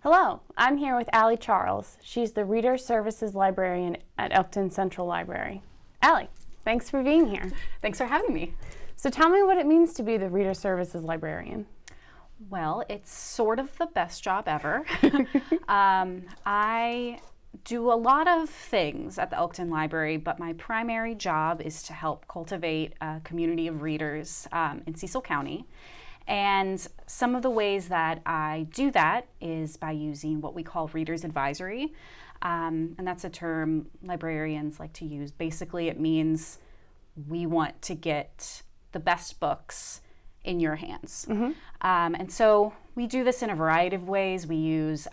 Hello, I'm here with Allie Charles. She's the Reader Services Librarian at Elkton Central Library. Allie, thanks for being here. Thanks for having me. So tell me what it means to be the Reader Services Librarian. Well, it's sort of the best job ever. I do a lot of things at the Elkton Library, but my primary job is to help cultivate a community of readers in Cecil County. And some of the ways that I do that is by using what we call Reader's Advisory. And that's a term librarians like to use. Basically, it means we want to get the best books in your hands. Mm-hmm. And so we do this in a variety of ways. We use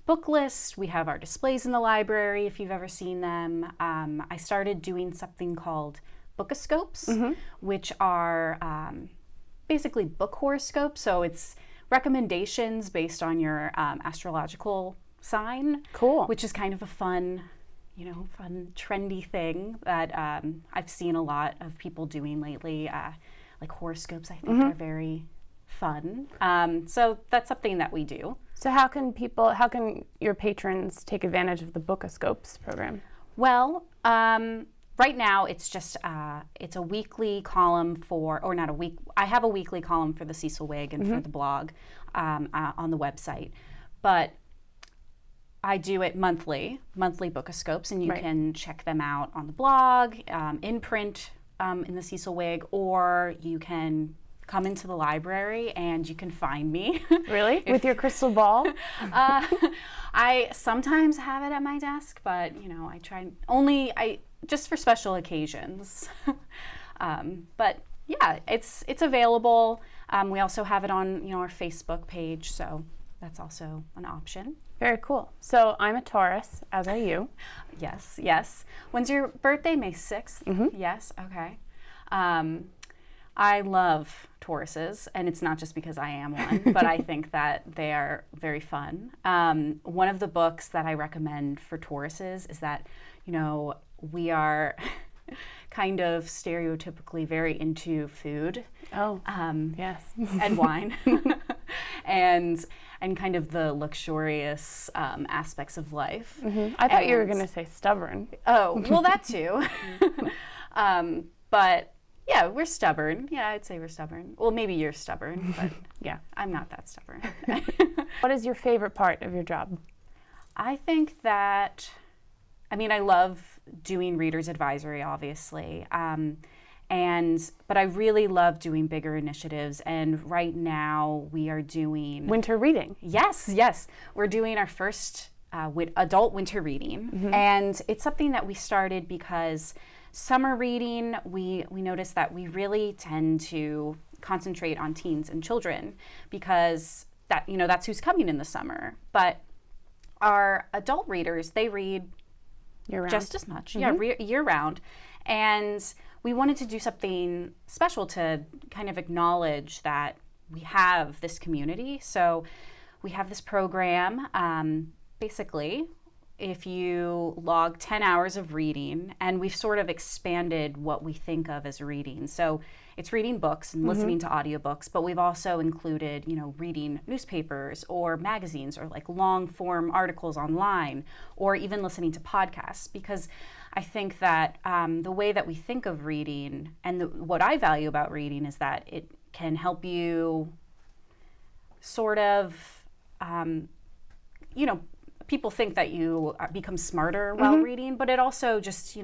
book lists. We have our displays in the library, if you've ever seen them. I started doing something called bookoscopes, Mm-hmm. which are basically book horoscopes. So it's recommendations based on your astrological sign. Cool. Which is kind of a fun, trendy thing that I've seen a lot of people doing lately. Like horoscopes, I think are very fun. So that's something that we do. So how can your patrons take advantage of the Bookoscopes program? Well, right now it's just it's a weekly column I have a weekly column for the Cecil Wig and for the blog on the website, but I do it monthly Bookoscopes, and you can check them out on the blog, in print in the Cecil Wig, or you can come into the library and you can find me. Really? With your crystal ball? I sometimes have it at my desk, but I try just for special occasions. But yeah, it's available. We also have it on our Facebook page, so that's also an option. Very cool. So I'm a Taurus, as are you. Yes. When's your birthday? May 6th? Mm-hmm. Yes, okay. I love Tauruses, and it's not just because I am one, but I think that they are very fun. One of the books that I recommend for Tauruses is that, we are kind of stereotypically very into food. Oh, yes. And wine. and kind of the luxurious aspects of life. Mm-hmm. I thought you were going to say stubborn. Oh, well, that too. But yeah, we're stubborn. Yeah, I'd say we're stubborn. Well, maybe you're stubborn, but yeah, I'm not that stubborn. What is your favorite part of your job? I think that, I love doing Reader's Advisory, obviously. But I really love doing bigger initiatives. And right now we are doing Winter reading. Yes. We're doing our first adult winter reading. Mm-hmm. And it's something that we started because summer reading, we noticed that we really tend to concentrate on teens and children because that's who's coming in the summer. But our adult readers, they read Year-round. Just as much, Mm-hmm. year-round. And we wanted to do something special to kind of acknowledge that we have this community. So we have this program, basically, if you log 10 hours of reading, and we've sort of expanded what we think of as reading. So it's reading books and listening to audiobooks, but we've also included, reading newspapers or magazines or like long form articles online, or even listening to podcasts, because I think that the way that we think of reading and what I value about reading is that it can help you sort of, people think that you become smarter while reading, but it also just,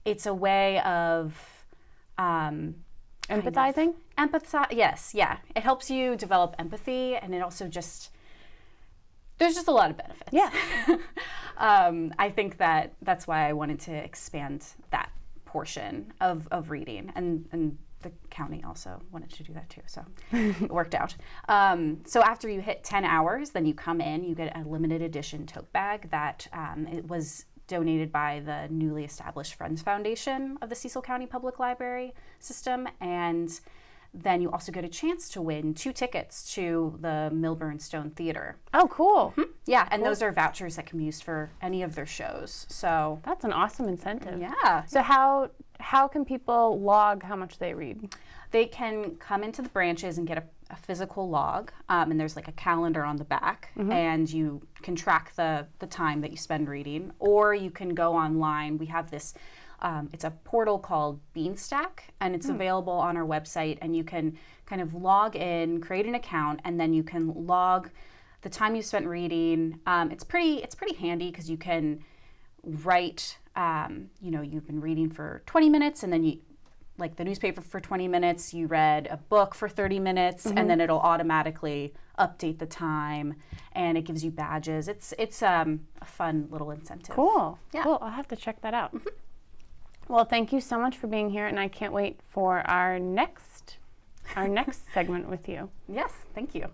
it's a way of empathizing? Yes, yeah. It helps you develop empathy, and it also there's just a lot of benefits. Yeah. I think that's why I wanted to expand that portion of reading, and the county also wanted to do that too, so it worked out. So after you hit 10 hours, then you come in, you get a limited edition tote bag that it was donated by the newly established Friends Foundation of the Cecil County Public Library system, and then you also get a chance to win 2 tickets to the Milburn Stone Theater. Oh, cool. Mm-hmm. Yeah, and those are vouchers that can be used for any of their shows. So that's an awesome incentive. Yeah. So how can people log how much they read? They can come into the branches and get a physical log, and there's like a calendar on the back, and you can track the time that you spend reading, or you can go online. We have this, it's a portal called Beanstack, and it's available on our website, and you can kind of log in, create an account, and then you can log the time you spent reading. It's pretty handy because you can write, you've been reading for 20 minutes, and then you, like the newspaper for 20 minutes, you read a book for 30 minutes, and then it'll automatically update the time, and it gives you badges. It's a fun little incentive. Cool. Yeah. Cool. I'll have to check that out. Well, thank you so much for being here, and I can't wait for our next segment with you. Yes, thank you.